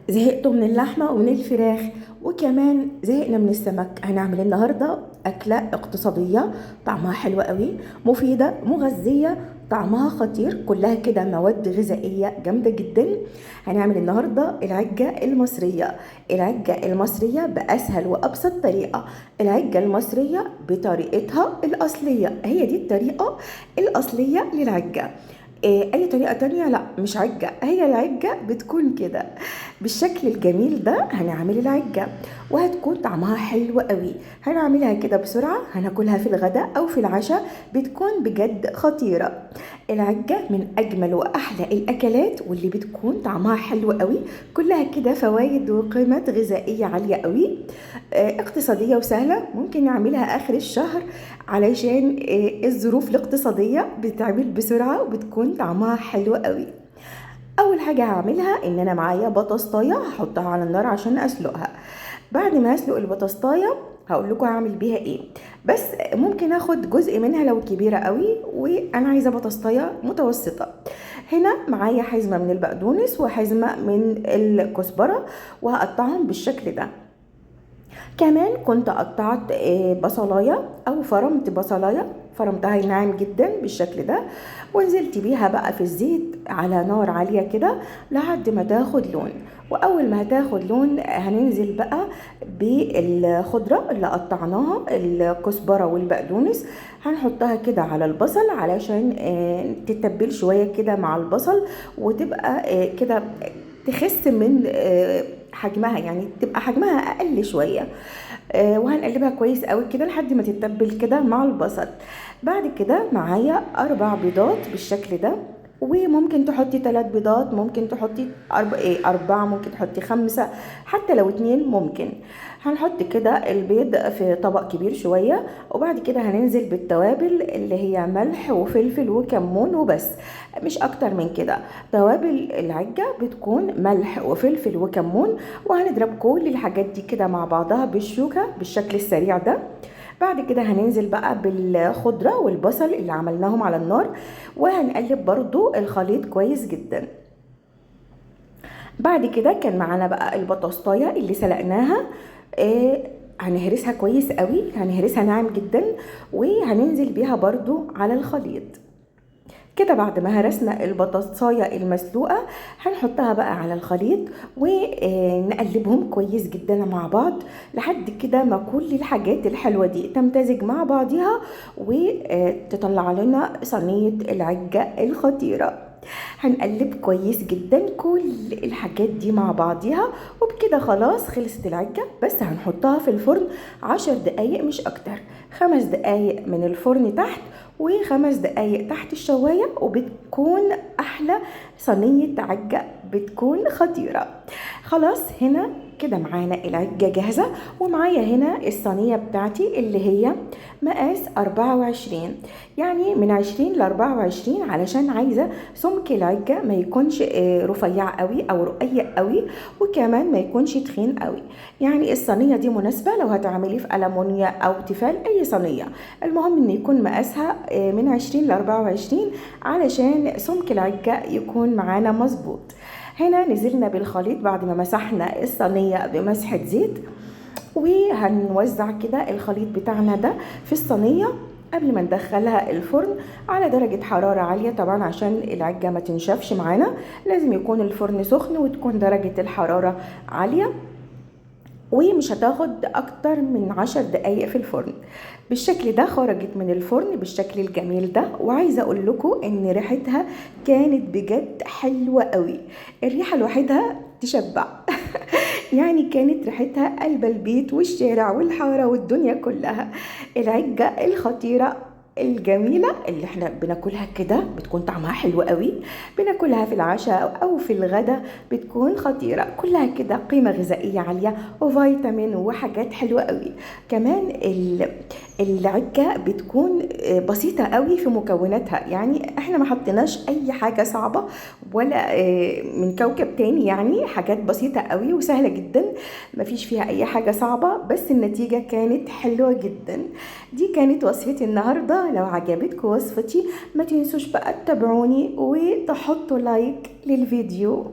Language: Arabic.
زهقتوا من اللحمة ومن الفراخ وكمان زهقنا من السمك. هنعمل النهاردة أكلة اقتصادية طعمها حلو قوي، مفيدة مغذية، طعمها خطير، كلها كده مواد غذائية جامدة جدا. هنعمل النهاردة العجة المصرية. العجة المصرية بأسهل وأبسط طريقة، العجة المصرية بطريقتها الأصلية، هي دي الطريقة الأصلية للعجة. اي طريقة تانية لا، مش عجة، هي العجة بتكون كده بالشكل الجميل ده. هنعمل العجة وهتكون طعمها حلو قوي. هنعملها كده بسرعة، هناكلها في الغداء او في العشاء، بتكون بجد خطيرة. العجة من اجمل واحلى الاكلات واللي بتكون طعمها حلو قوي، كلها كده فوائد وقيمات غذائية عالية قوي. اقتصادية وسهلة، ممكن نعملها اخر الشهر علشان الظروف الاقتصادية، بتتعمل بسرعة وبتكون طعمها حلو قوي. اول حاجة هعملها ان انا معايا بطاطاية هحطها على النار عشان اسلقها. بعد ما اسلق البطاطاية هقول لكم هعمل بيها ايه، بس ممكن اخد جزء منها لو كبيرة قوي، وانا عايزة بطاطاية متوسطة. هنا معايا حزمة من البقدونس وحزمة من الكزبرة، وهقطعهم بالشكل ده. كمان كنت قطعت بصلايه او فرمت بصلايه، فرمتها ناعم جدا بالشكل ده، ونزلت بيها بقى في الزيت على نار عاليه كده لحد ما تاخد لون. واول ما هتاخد لون هننزل بقى بالخضره اللي قطعناها، الكزبره والبقدونس، هنحطها كده على البصل علشان تتبل شويه كده مع البصل، وتبقى كده تخس من حجمها، يعني تبقى حجمها اقل شويه. وهنقلبها كويس قوي كده لحد ما تتبل كده مع البصل. بعد كده معايا 4 بيضات بالشكل ده، وممكن تحطي 3 بيضات، ممكن تحطي 4، ممكن تحطي 5، حتى لو 2 ممكن. هنحط كده البيض في طبق كبير شوية، وبعد كده هننزل بالتوابل اللي هي ملح وفلفل وكمون وبس، مش اكتر من كده. توابل العجة بتكون ملح وفلفل وكمون، وهنضرب كل الحاجات دي كده مع بعضها بالشوكة بالشكل السريع ده. بعد كده هننزل بقى بالخضرة والبصل اللي عملناهم على النار، وهنقلب برضو الخليط كويس جدا. بعد كده كان معانا بقى البطاطاية اللي سلقناها، هنهرسها كويس قوي، هنهرسها ناعم جدا، وهننزل بيها برضو على الخليط كده. بعد ما هرسنا البطاطساية المسلوقة هنحطها بقى على الخليط ونقلبهم كويس جدا مع بعض لحد كده ما كل الحاجات الحلوة دي تمتزج مع بعضها، وتطلع لنا صينية العجة الخطيرة. هنقلب كويس جدا كل الحاجات دي مع بعضها، وبكده خلاص خلصت العجة. بس هنحطها في الفرن 10 دقايق مش اكتر، 5 دقايق من الفرن تحت و5 دقايق تحت الشواية، وبتكون احلى صينية عجة، بتكون خطيرة. خلاص هنا كده معانا العجة جاهزة، ومعايا هنا الصينية بتاعتي اللي هي مقاس 24، يعني من 20 ل 24، علشان عايزة سمك العجة ما يكونش رفيع قوي او رقيق قوي، وكمان ما يكونش تخين قوي. يعني الصينية دي مناسبة لو هتعملي في ألمونيا او تيفال، اي صينية، المهم ان يكون مقاسها من 20 ل 24 علشان سمك العجة يكون معانا مظبوط. هنا نزلنا بالخليط بعد ما مسحنا الصينية بمسحة زيت، وهنوزع كده الخليط بتاعنا ده في الصينية قبل ما ندخلها الفرن على درجة حرارة عالية. طبعا عشان العجة ما تنشفش معانا لازم يكون الفرن سخن وتكون درجة الحرارة عالية، ومش هتاخد اكتر من 10 دقايق في الفرن. بالشكل ده خرجت من الفرن بالشكل الجميل ده، وعايزه اقول لكم ان ريحتها كانت بجد حلوه قوي، الريحه لوحدها تشبع يعني كانت ريحتها قلب البيت والشارع والحاره والدنيا كلها. العجه الخطيره الجميلة اللي احنا بناكلها كده بتكون طعمها حلو قوي، بناكلها في العشاء او في الغداء، بتكون خطيرة، كلها كده قيمة غذائية عالية وفيتامين وحاجات حلوة قوي. كمان العجة بتكون بسيطة قوي في مكوناتها، يعني احنا ما حطيناش اي حاجة صعبة ولا من كوكب تاني، يعني حاجات بسيطة قوي وسهلة جدا، ما فيش فيها اي حاجة صعبة، بس النتيجة كانت حلوة جدا. دي كانت وصفتي النهاردة، لو عجبتكم وصفتي ما تنسوش بقى تتابعوني وتحطوا لايك للفيديو.